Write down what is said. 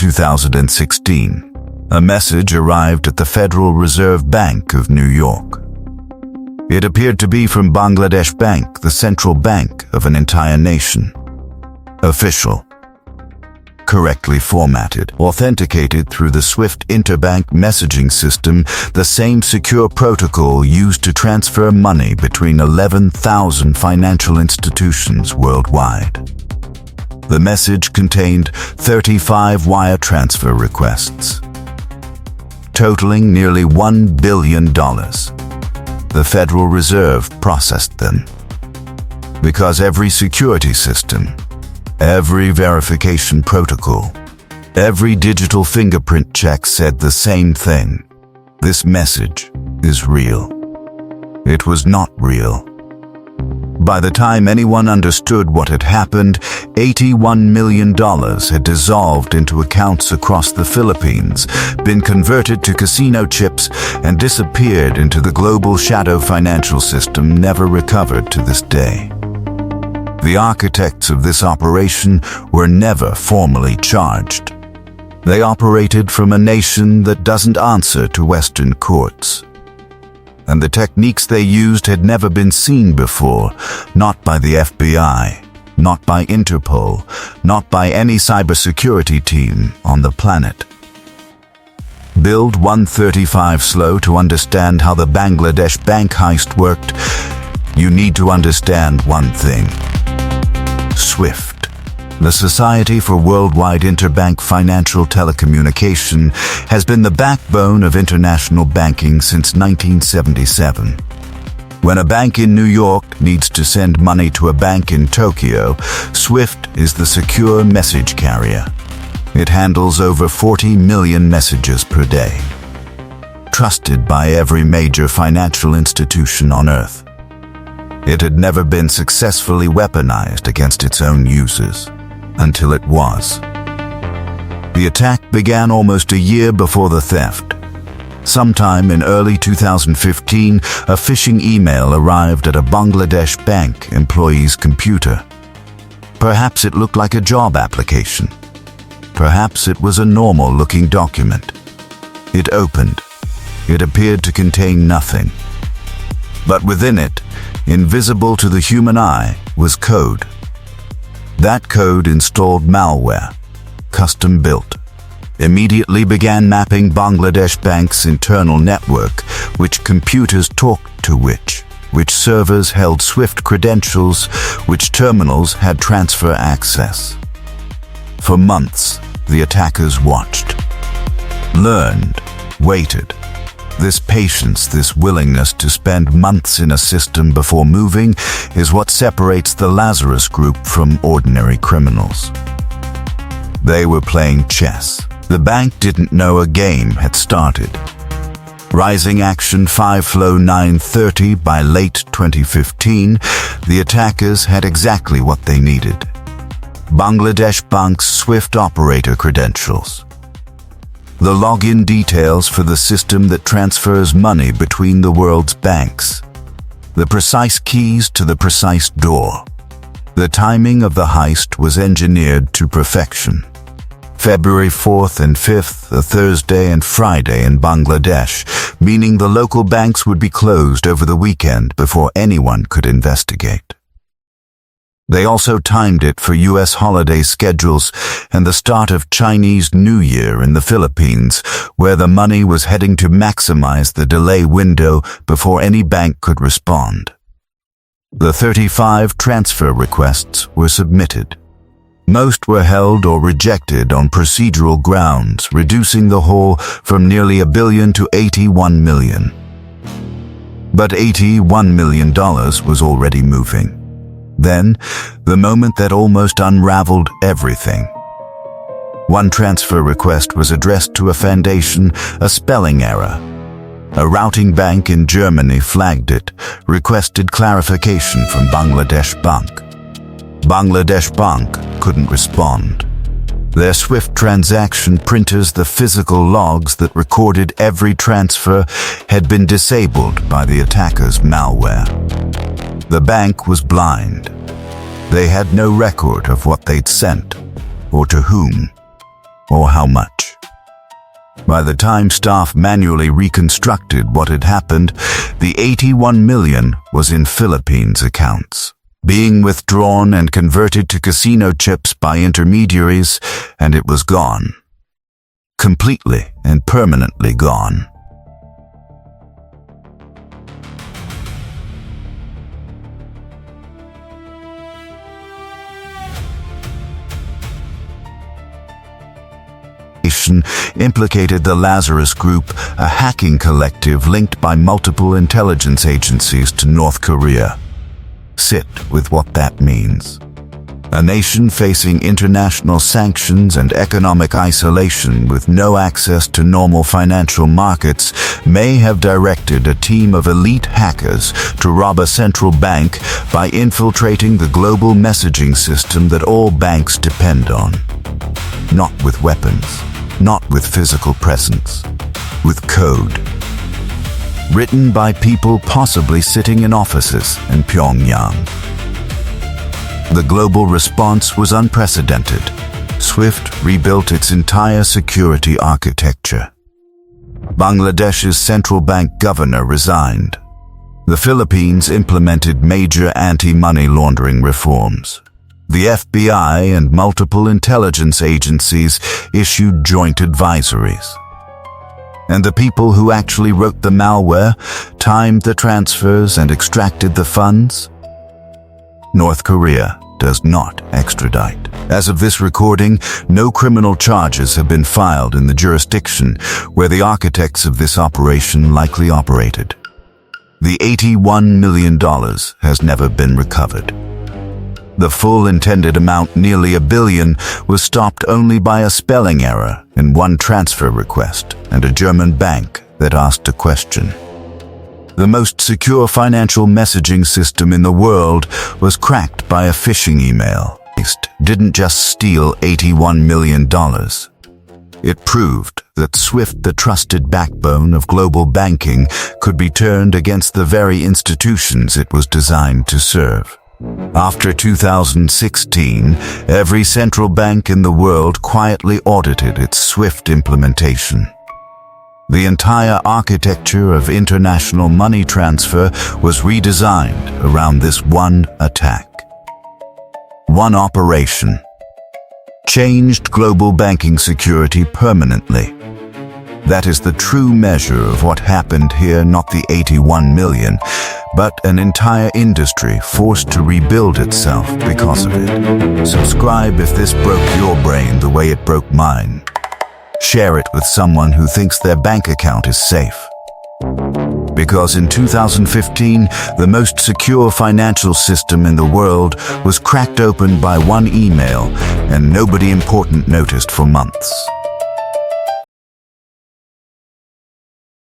2016, a message arrived at the Federal Reserve Bank of New York. It appeared to be from Bangladesh Bank, the central bank of an entire nation. Official. Correctly formatted, authenticated through the SWIFT interbank messaging system, the same secure protocol used to transfer money between 11,000 financial institutions worldwide. The message contained 35 wire transfer requests, totaling nearly $1 billion. The Federal Reserve processed them. Because every security system, every verification protocol, every digital fingerprint check said the same thing. This message is real. It was not real. By the time anyone understood what had happened, $81 million had dissolved into accounts across the Philippines, been converted to casino chips, and disappeared into the global shadow financial system, never recovered to this day. The architects of this operation were never formally charged. They operated from a nation that doesn't answer to Western courts. And the techniques they used had never been seen before, not by the FBI, not by Interpol, not by any cybersecurity team on the planet. Build 135 slow to understand how the Bangladesh bank heist worked. You need to understand one thing. SWIFT, the Society for Worldwide Interbank Financial Telecommunication, has been the backbone of international banking since 1977. When a bank in New York needs to send money to a bank in Tokyo, SWIFT is the secure message carrier. It handles over 40 million messages per day. Trusted by every major financial institution on Earth. It had never been successfully weaponized against its own users, until it was. The attack began almost a year before the theft. Sometime in early 2015, a phishing email arrived at a Bangladesh bank employee's computer. Perhaps it looked like a job application. Perhaps it was a normal-looking document. It opened. It appeared to contain nothing. But within it, invisible to the human eye, was code. That code installed malware, custom-built, immediately began mapping Bangladesh Bank's internal network, which computers talked to which servers held SWIFT credentials, which terminals had transfer access. For months, the attackers watched, learned, waited. This patience, this willingness to spend months in a system before moving is what separates the Lazarus Group from ordinary criminals. They were playing chess. The bank didn't know a game had started. Rising action 5 flow 930 by late 2015, the attackers had exactly what they needed. Bangladesh Bank's SWIFT operator credentials. The login details for the system that transfers money between the world's banks. The precise keys to the precise door. The timing of the heist was engineered to perfection. February 4th and 5th, a Thursday and Friday in Bangladesh, meaning the local banks would be closed over the weekend before anyone could investigate. They also timed it for U.S. holiday schedules and the start of Chinese New Year in the Philippines, where the money was heading to maximize the delay window before any bank could respond. The 35 transfer requests were submitted. Most were held or rejected on procedural grounds, reducing the haul from nearly $1 billion to $81 million. But $81 million was already moving. Then, the moment that almost unraveled everything. One transfer request was addressed to a foundation, a spelling error. A routing bank in Germany flagged it, requested clarification from Bangladesh Bank. Bangladesh Bank couldn't respond. Their SWIFT transaction printers, the physical logs that recorded every transfer, had been disabled by the attackers' malware. The bank was blind. They had no record of what they'd sent, or to whom. Or how much? By the time staff manually reconstructed what had happened, the 81 million was in Philippines accounts, being withdrawn and converted to casino chips by intermediaries, and it was gone. Completely and permanently gone. Implicated the Lazarus Group, a hacking collective linked by multiple intelligence agencies to North Korea. Sit with what that means. A nation facing international sanctions and economic isolation with no access to normal financial markets may have directed a team of elite hackers to rob a central bank by infiltrating the global messaging system that all banks depend on. Not with weapons. Not with physical presence, with code. Written by people possibly sitting in offices in Pyongyang. The global response was unprecedented. SWIFT rebuilt its entire security architecture. Bangladesh's central bank governor resigned. The Philippines implemented major anti-money laundering reforms. The FBI and multiple intelligence agencies issued joint advisories. And the people who actually wrote the malware, timed the transfers, and extracted the funds? North Korea does not extradite. As of this recording, no criminal charges have been filed in the jurisdiction where the architects of this operation likely operated. The $81 million has never been recovered. The full intended amount, nearly $1 billion, was stopped only by a spelling error in one transfer request and a German bank that asked a question. The most secure financial messaging system in the world was cracked by a phishing email. Heist didn't just steal $81 million. It proved that SWIFT, the trusted backbone of global banking, could be turned against the very institutions it was designed to serve. After 2016, every central bank in the world quietly audited its SWIFT implementation. The entire architecture of international money transfer was redesigned around this one attack. One operation changed global banking security permanently. That is the true measure of what happened here, not the 81 million, but an entire industry forced to rebuild itself because of it. Subscribe if this broke your brain the way it broke mine. Share it with someone who thinks their bank account is safe. Because in 2015, the most secure financial system in the world was cracked open by one email, and nobody important noticed for months.